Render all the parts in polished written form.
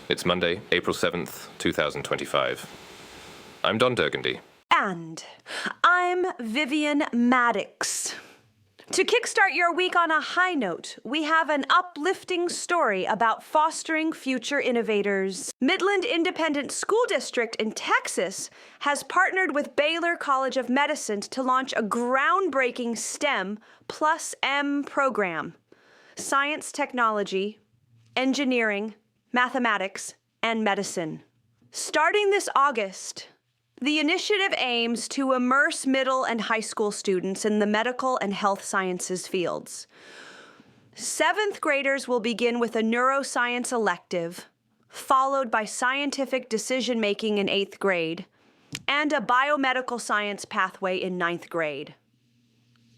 It's Monday, April 7th, 2025. I'm Don Durgandy. And I'm Vivian Maddox. To kickstart your week on a high note, we have an uplifting story about fostering future innovators. Midland Independent School District in Texas has partnered with Baylor College of Medicine to launch a groundbreaking STEM plus M program. Science, technology, engineering, mathematics, and medicine. Starting this August, the initiative aims to immerse middle and high school students in the medical and health sciences fields. 7th graders will begin with a neuroscience elective, followed by scientific decision-making in 8th grade, and a biomedical science pathway in 9th grade.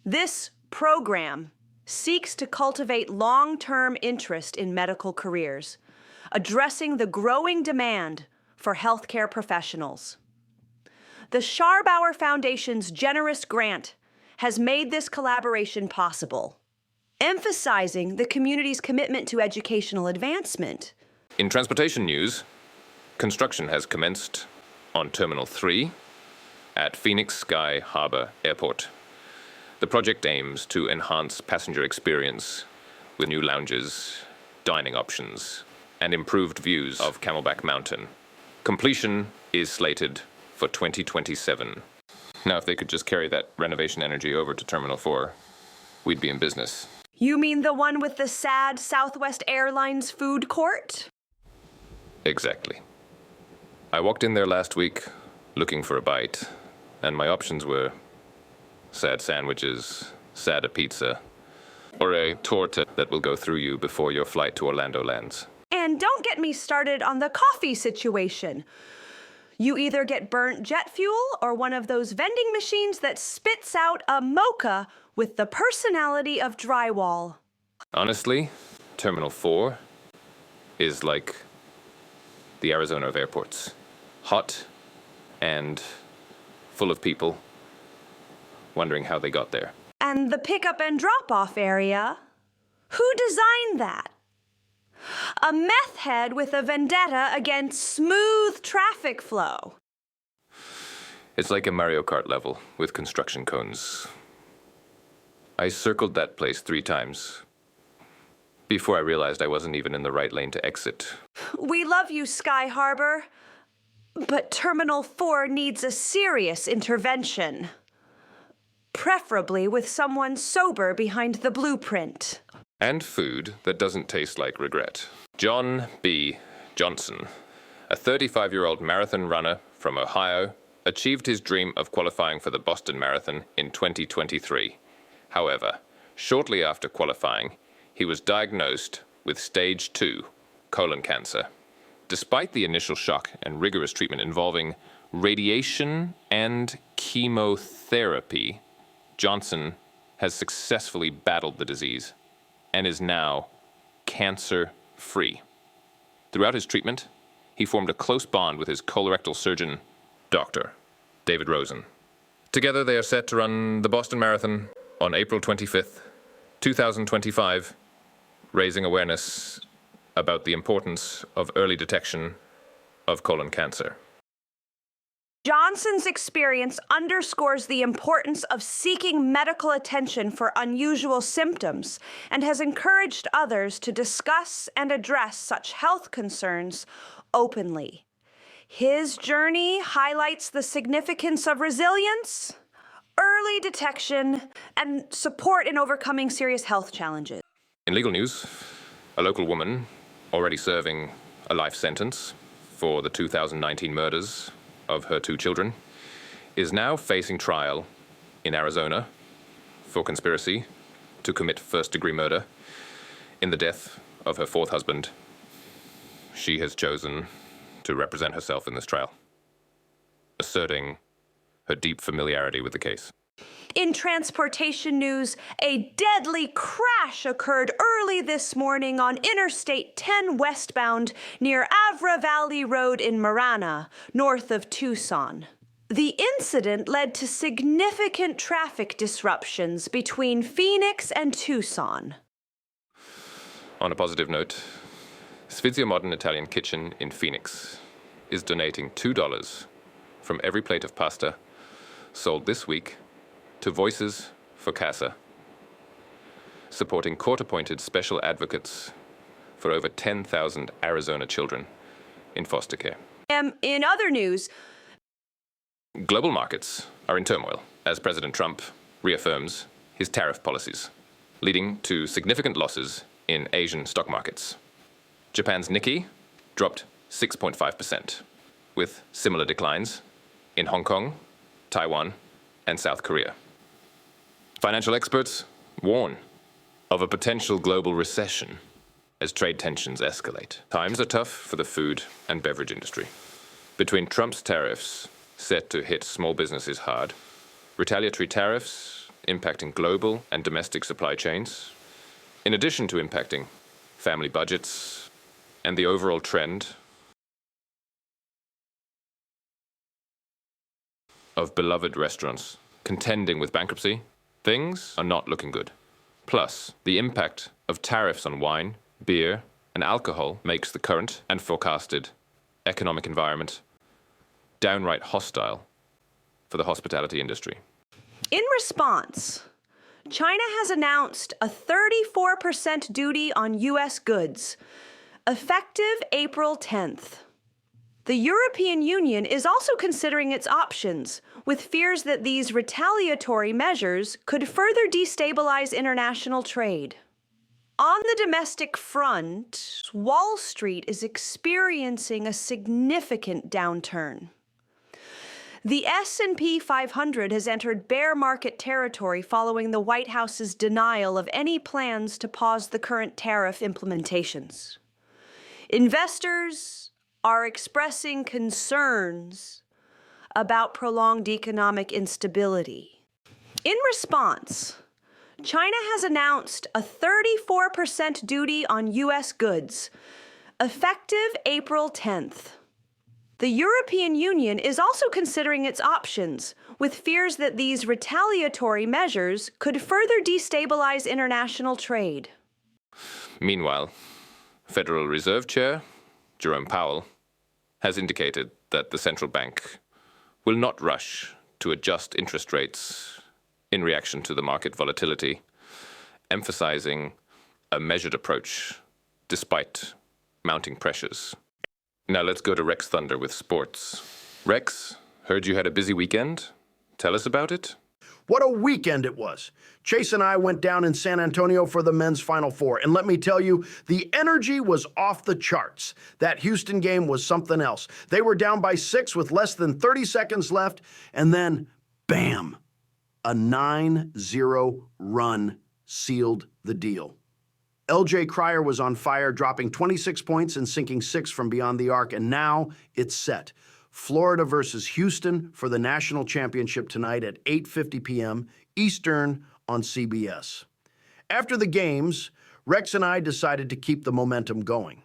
This program seeks to cultivate long-term interest in medical careers, addressing the growing demand for healthcare professionals. The Scharbauer Foundation's generous grant has made this collaboration possible, emphasizing the community's commitment to educational advancement. In transportation news, construction has commenced on Terminal 3 at Phoenix Sky Harbor Airport. The project aims to enhance passenger experience with new lounges, dining options, and improved views of Camelback Mountain. Completion is slated for 2027. Now, if they could just carry that renovation energy over to Terminal 4, we'd be in business. You mean the one with the sad Southwest Airlines food court? Exactly. I walked in there last week looking for a bite, and my options were sad sandwiches, sada pizza, or a torta that will go through you before your flight to Orlando lands. And don't get me started on the coffee situation. You either get burnt jet fuel or one of those vending machines that spits out a mocha with the personality of drywall. Honestly, Terminal 4 is like the Arizona of airports. Hot and full of people wondering how they got there. And the pickup and drop-off area? Who designed that? A meth head with a vendetta against smooth traffic flow. It's like a Mario Kart level with construction cones. I circled that place 3 times before I realized I wasn't even in the right lane to exit. We love you, Sky Harbor, but Terminal 4 needs a serious intervention. Preferably with someone sober behind the blueprint. And food that doesn't taste like regret. John B. Johnson, a 35-year-old marathon runner from Ohio, achieved his dream of qualifying for the Boston Marathon in 2023. However, shortly after qualifying, he was diagnosed with stage 2 colon cancer. Despite the initial shock and rigorous treatment involving radiation and chemotherapy, Johnson has successfully battled the disease and is now cancer-free. Throughout his treatment, he formed a close bond with his colorectal surgeon, Dr. David Rosen. Together, they are set to run the Boston Marathon on April 25th, 2025, raising awareness about the importance of early detection of colon cancer. Johnson's experience underscores the importance of seeking medical attention for unusual symptoms and has encouraged others to discuss and address such health concerns openly. His journey highlights the significance of resilience, early detection, and support in overcoming serious health challenges. In legal news, a local woman already serving a life sentence for the 2019 murders of her 2 children, is now facing trial in Arizona for conspiracy to commit first-degree murder in the death of her 4th husband. She has chosen to represent herself in this trial, asserting her deep familiarity with the case. In transportation news, a deadly crash occurred early this morning on Interstate 10 westbound near Avra Valley Road in Marana, north of Tucson. The incident led to significant traffic disruptions between Phoenix and Tucson. On a positive note, Sfizio Modern Italian Kitchen in Phoenix is donating $2 from every plate of pasta sold this week to Voices for Casa, supporting court-appointed special advocates for over 10,000 Arizona children in foster care. In other news, global markets are in turmoil as President Trump reaffirms his tariff policies, leading to significant losses in Asian stock markets. Japan's Nikkei dropped 6.5%, with similar declines in Hong Kong, Taiwan, and South Korea. Financial experts warn of a potential global recession as trade tensions escalate. Times are tough for the food and beverage industry. Between Trump's tariffs set to hit small businesses hard, retaliatory tariffs impacting global and domestic supply chains, in addition to impacting family budgets and the overall trend of beloved restaurants contending with bankruptcy, things are not looking good. Plus, the impact of tariffs on wine, beer, and alcohol makes the current and forecasted economic environment downright hostile for the hospitality industry. in response, China has announced a 34% duty on U.S. goods, effective April 10th. The European Union is also considering its options, with fears that these retaliatory measures could further destabilize international trade. On the domestic front, Wall Street is experiencing a significant downturn. The S&P 500 has entered bear market territory following the White House's denial of any plans to pause the current tariff implementations. Investors are expressing concerns about prolonged economic instability. In response, China has announced a 34% duty on U.S. goods, effective April 10th. The European Union is also considering its options, with fears that these retaliatory measures could further destabilize international trade. Meanwhile, Federal Reserve Chair Jerome Powell has indicated that the central bank will not rush to adjust interest rates in reaction to the market volatility, emphasizing a measured approach despite mounting pressures. Now let's go to Rex Thunder with sports. Rex, heard you had a busy weekend. Tell us about it. What a weekend it was. Chase and I went down in San Antonio for the men's Final Four, and let me tell you, the energy was off the charts. That Houston game was something else. They were down by 6 with less than 30 seconds left, and then, bam, a 9-0 run sealed the deal. L.J. Cryer was on fire, dropping 26 points and sinking 6 from beyond the arc, and now it's set. Florida versus Houston for the national championship tonight at 8:50 p.m. Eastern on CBS. After the games, Rex and I decided to keep the momentum going.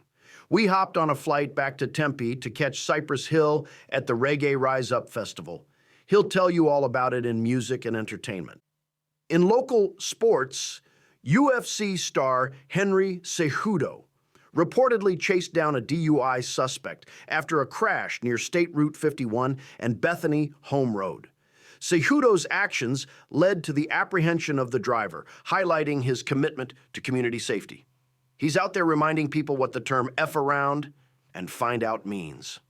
We hopped on a flight back to Tempe to catch Cypress Hill at the Reggae Rise Up Festival. He'll tell you all about it in music and entertainment. In local sports, UFC star Henry Cejudo reportedly chased down a DUI suspect after a crash near State Route 51 and Bethany Home Road. Cejudo's actions led to the apprehension of the driver, highlighting his commitment to community safety. He's out there reminding people what the term F around and find out means.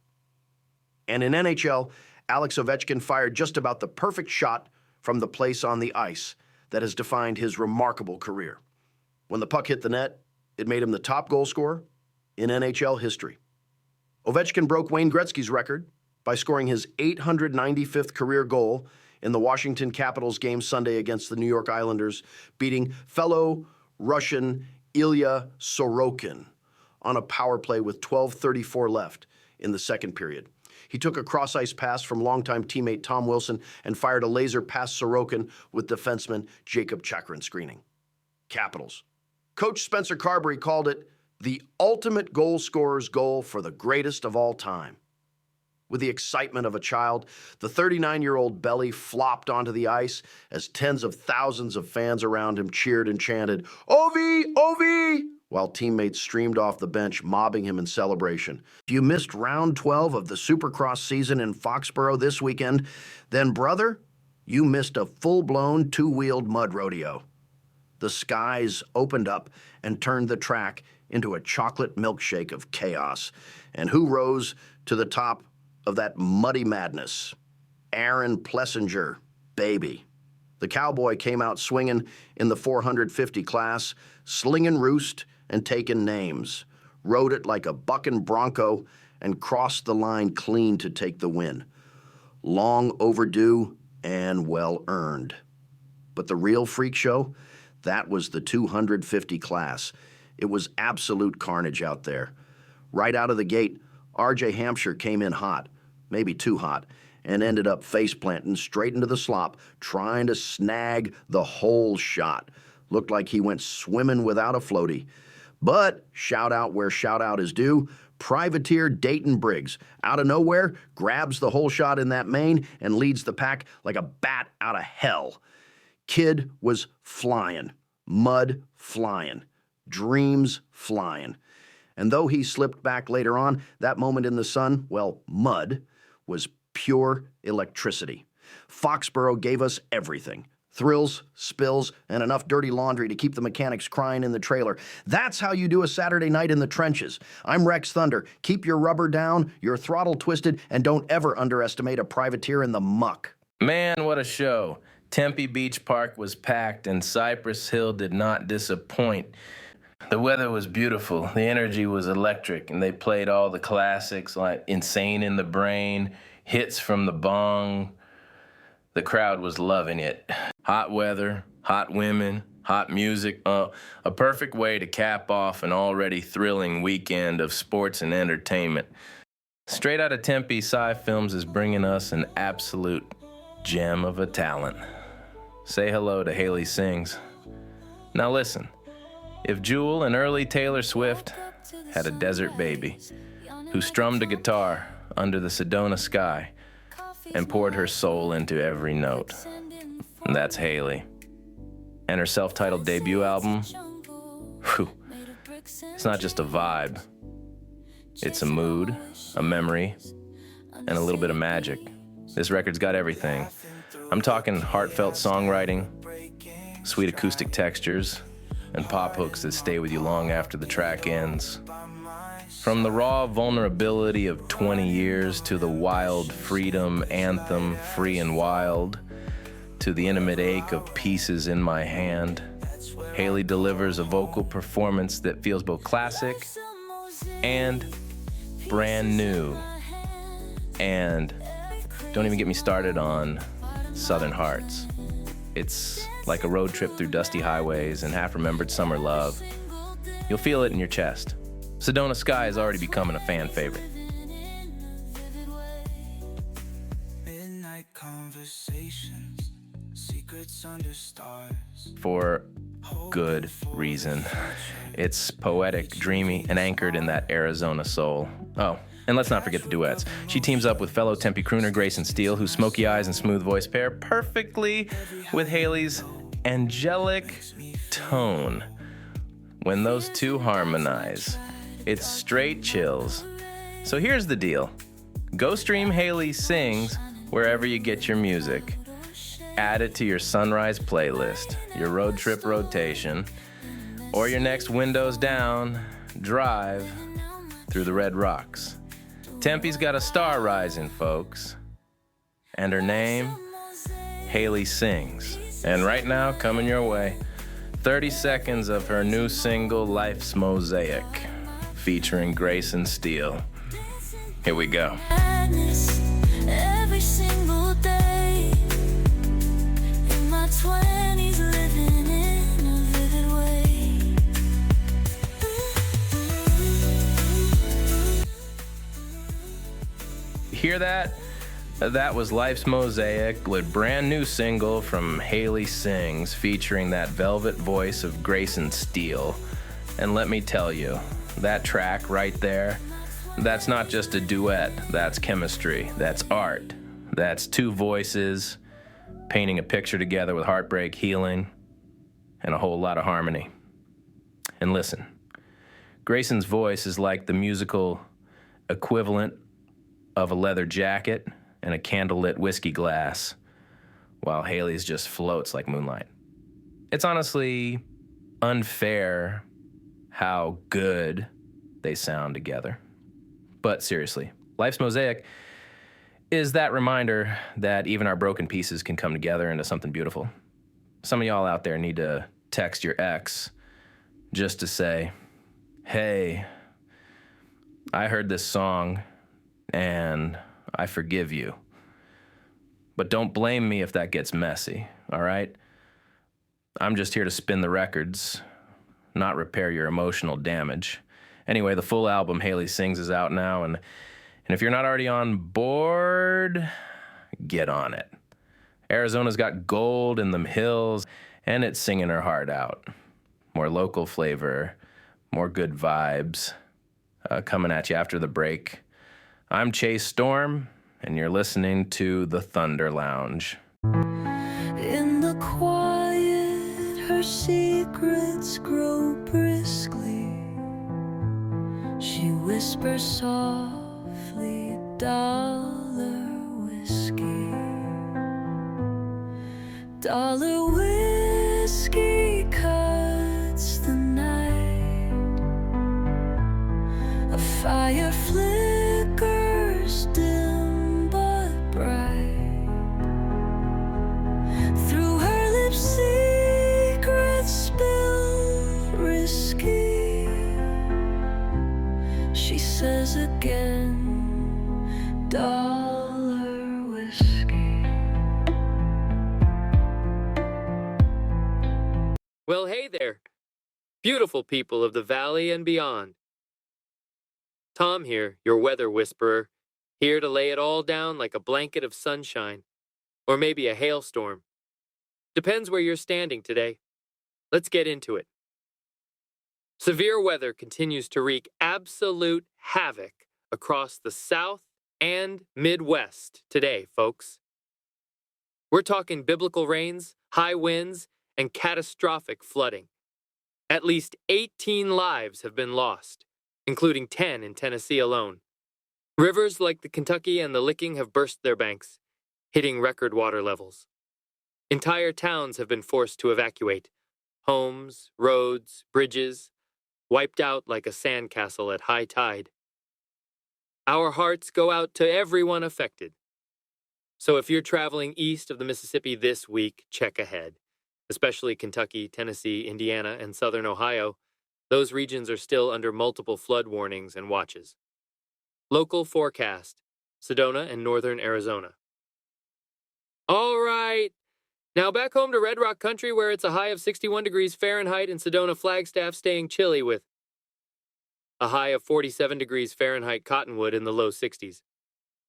And in NHL, Alex Ovechkin fired just about the perfect shot from the place on the ice that has defined his remarkable career. When the puck hit the net, it made him the top goal scorer in NHL history. Ovechkin broke Wayne Gretzky's record by scoring his 895th career goal in the Washington Capitals game Sunday against the New York Islanders, beating fellow Russian Ilya Sorokin on a power play with 12:34 left in the second period. He took a cross-ice pass from longtime teammate Tom Wilson and fired a laser past Sorokin with defenseman Jacob Chakrin screening. Capitals. Coach Spencer Carberry called it the ultimate goal scorer's goal for the greatest of all time. With the excitement of a child, the 39-year-old belly flopped onto the ice as tens of thousands of fans around him cheered and chanted, "Ovi, Ovi!" while teammates streamed off the bench, mobbing him in celebration. If you missed round 12 of the Supercross season in Foxborough this weekend, then, brother, you missed a full-blown two-wheeled mud rodeo. The skies opened up and turned the track into a chocolate milkshake of chaos. And who rose to the top of that muddy madness? Aaron Plessinger, baby. The cowboy came out swinging in the 450 class, slinging roost and taking names. Rode it like a bucking bronco and crossed the line clean to take the win. Long overdue and well earned. But the real freak show, that was the 250 class. It was absolute carnage out there. Right out of the gate, RJ Hampshire came in hot, maybe too hot, and ended up face-planting straight into the slop, trying to snag the whole shot. Looked like he went swimming without a floaty. But shout out where shout out is due, privateer Dayton Briggs, out of nowhere, grabs the whole shot in that main and leads the pack like a bat out of hell. Kid was flying, mud flying, dreams flying. And though he slipped back later on, that moment in the sun, well, mud, was pure electricity. Foxborough gave us everything. Thrills, spills, and enough dirty laundry to keep the mechanics crying in the trailer. That's how you do a Saturday night in the trenches. I'm Rex Thunder. Keep your rubber down, your throttle twisted, and don't ever underestimate a privateer in the muck. Man, what a show. Tempe Beach Park was packed, and Cypress Hill did not disappoint. The weather was beautiful, the energy was electric, and they played all the classics like Insane in the Brain, hits from the bong. The crowd was loving it. Hot weather, hot women, hot music. A perfect way to cap off an already thrilling weekend of sports and entertainment. Straight out of Tempe, Sci Films is bringing us an absolute gem of a talent. Say hello to Hailey Singz. Now listen, if Jewel and early Taylor Swift had a desert baby who strummed a guitar under the Sedona sky and poured her soul into every note, and that's Hailey. And her self-titled debut album, whew, it's not just a vibe. It's a mood, a memory, and a little bit of magic. This record's got everything. I'm talking heartfelt songwriting, sweet acoustic textures, and pop hooks that stay with you long after the track ends. From the raw vulnerability of 20 years to the wild freedom anthem, Free and Wild, to the intimate ache of Pieces in My Hand, Hailey delivers a vocal performance that feels both classic and brand new. And don't even get me started on Southern Hearts. It's like a road trip through dusty highways and half-remembered summer love. You'll feel it in your chest. Sedona Sky is already becoming a fan favorite. For good reason. It's poetic, dreamy, and anchored in that Arizona soul. Oh, and let's not forget the duets. She teams up with fellow Tempe crooner Grayson Steele, whose smoky eyes and smooth voice pair perfectly with Hailey's angelic tone. When those two harmonize, it's straight chills. So here's the deal. Go stream Hailey Singz wherever you get your music. Add it to your sunrise playlist, your road trip rotation, or your next windows down drive through the Red Rocks. Tempe's got a star rising, folks. And her name, Hailey Singz. And right now, coming your way, 30 seconds of her new single, Life's Mosaic, featuring Grayson Steele. Here we go. Every single day, in my 20s, living in a vivid way. Hear that? That was Life's Mosaic, with brand new single from Hailey Singz featuring that velvet voice of Grayson Steele. And let me tell you, that track right there, that's not just a duet, that's chemistry, that's art, that's two voices painting a picture together with heartbreak, healing, and a whole lot of harmony. And listen, Grayson's voice is like the musical equivalent of a leather jacket and a candlelit whiskey glass, while Hailey's just floats like moonlight. It's honestly unfair how good they sound together. But seriously, Life's Mosaic is that reminder that even our broken pieces can come together into something beautiful. Some of y'all out there need to text your ex just to say, hey, I heard this song and I forgive you. But don't blame me if that gets messy, all right? I'm just here to spin the records, not repair your emotional damage. Anyway, the full album, Hailey Singz, is out now, and if you're not already on board, get on it. Arizona's got gold in them hills, and it's singing her heart out. More local flavor, more good vibes, coming at you after the break. I'm Chase Storm, and you're listening to The Thunder Lounge. In the quiet, her secrets grow briskly. She whispers softly, dollar whiskey. Dollar whiskey cuts the night. A fire flickers dim but bright. Through her lips secrets spill risky. She says again, dollar whiskey. Well, hey there, beautiful people of the valley and beyond. Tom here, your weather whisperer, here to lay it all down like a blanket of sunshine, or maybe a hailstorm. Depends where you're standing today. Let's get into it. Severe weather continues to wreak absolute havoc across the South and Midwest today, folks. We're talking biblical rains, high winds, and catastrophic flooding. At least 18 lives have been lost, including 10 in Tennessee alone. Rivers like the Kentucky and the Licking have burst their banks, hitting record water levels. Entire towns have been forced to evacuate. Homes, roads, bridges, wiped out like a sandcastle at high tide. Our hearts go out to everyone affected. So if you're traveling east of the Mississippi this week, check ahead. Especially Kentucky, Tennessee, Indiana, and southern Ohio, those regions are still under multiple flood warnings and watches. Local forecast, Sedona and northern Arizona. All right, now back home to Red Rock Country where it's a high of 61 degrees Fahrenheit and Sedona Flagstaff staying chilly with a high of 47 degrees Fahrenheit Cottonwood in the low 60s.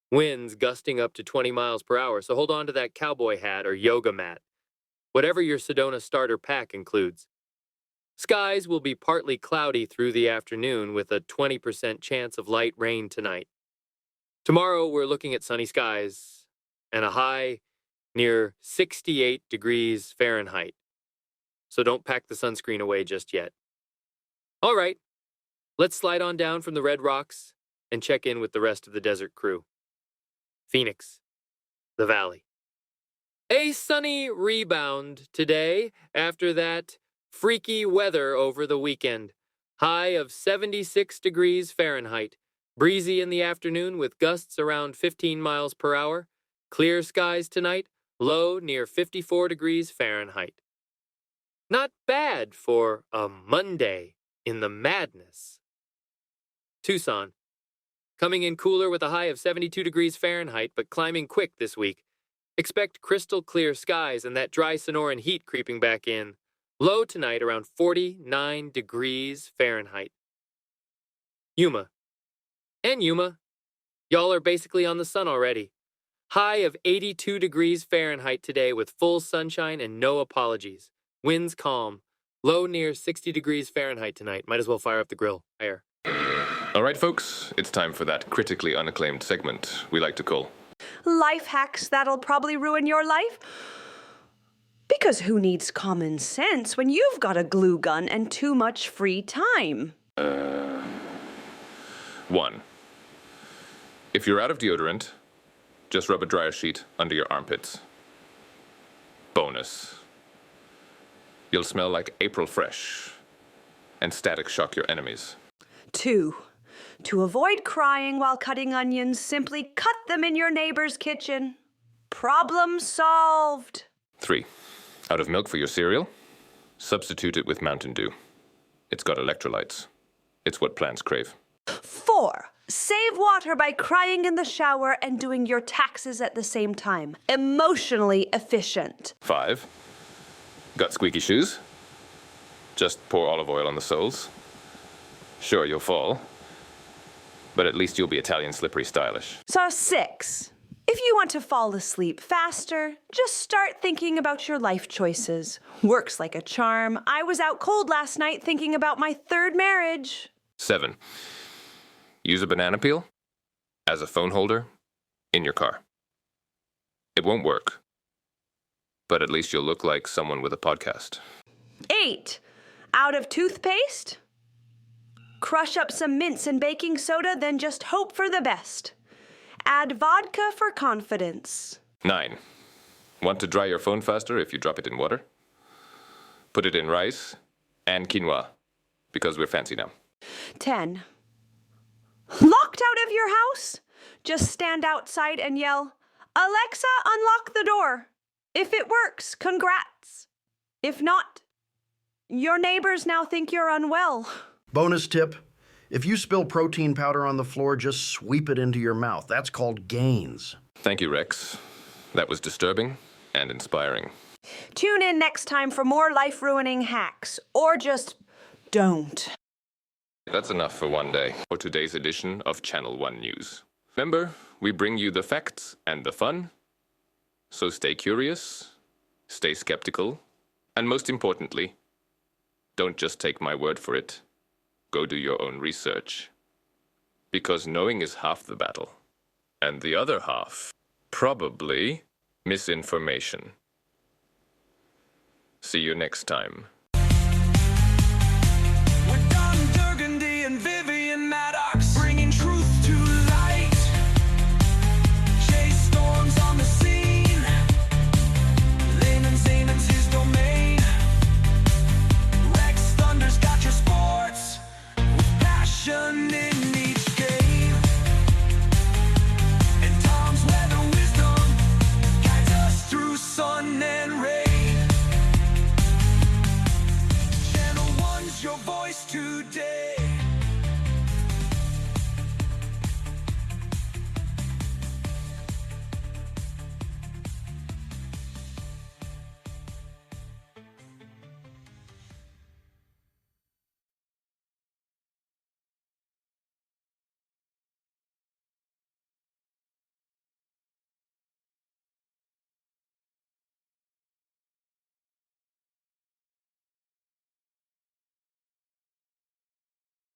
Winds gusting up to 20 miles per hour, so hold on to that cowboy hat or yoga mat. Whatever your Sedona starter pack includes. Skies will be partly cloudy through the afternoon with a 20% chance of light rain tonight. Tomorrow we're looking at sunny skies and a high near 68 degrees Fahrenheit. So don't pack the sunscreen away just yet. All right, let's slide on down from the Red Rocks and check in with the rest of the desert crew. Phoenix, the Valley. A sunny rebound today after that freaky weather over the weekend. High of 76 degrees Fahrenheit. Breezy in the afternoon with gusts around 15 miles per hour. Clear skies tonight. Low near 54 degrees Fahrenheit. Not bad for a Monday in the madness. Tucson. Coming in cooler with a high of 72 degrees Fahrenheit, but climbing quick this week. Expect crystal clear skies and that dry Sonoran heat creeping back in. Low tonight around 49 degrees Fahrenheit. Yuma. And Yuma. Y'all are basically on the sun already. High of 82 degrees Fahrenheit today with full sunshine and no apologies. Winds calm. Low near 60 degrees Fahrenheit tonight. Might as well fire up the grill. Air. All right, folks, it's time for that critically unacclaimed segment we like to call Life hacks that'll probably ruin your life? Because who needs common sense when you've got a glue gun and too much free time? 1. If you're out of deodorant, just rub a dryer sheet under your armpits. Bonus. You'll smell like April fresh and static shock your enemies. 2. To avoid crying while cutting onions, simply cut them in your neighbor's kitchen. Problem solved. 3. Out of milk for your cereal? Substitute it with Mountain Dew. It's got electrolytes. It's what plants crave. 4. Save water by crying in the shower and doing your taxes at the same time. Emotionally efficient. 5. Got squeaky shoes? Just pour olive oil on the soles. Sure, you'll fall, but at least you'll be Italian slippery stylish. So 6. If you want to fall asleep faster, just start thinking about your life choices. Works like a charm. I was out cold last night thinking about my 3rd marriage. 7. Use a banana peel as a phone holder in your car. It won't work, but at least you'll look like someone with a podcast. 8. Out of toothpaste? Crush up some mints and baking soda, then just hope for the best. Add vodka for confidence. 9. Want to dry your phone faster if you drop it in water? Put it in rice and quinoa, because we're fancy now. 10. Locked out of your house? Just stand outside and yell, "Alexa, unlock the door." If it works, congrats. If not, your neighbors now think you're unwell. Bonus tip, if you spill protein powder on the floor, just sweep it into your mouth. That's called gains. Thank you, Rex. That was disturbing and inspiring. Tune in next time for more life-ruining hacks, or just don't. That's enough for one day. For today's edition of Channel 1 News. Remember, we bring you the facts and the fun. So stay curious, stay skeptical, and most importantly, don't just take my word for it. Go do your own research. Because knowing is half the battle. And the other half, probably misinformation. See you next time. With Goody and Vivian Maddox, bringing truth to light. Chase storms on the scene. Zane's his domain. Rex Thunder's got your sports. With passion in each game. And Tom's weather wisdom guides us through sun and rain. Channel 1's your voice today.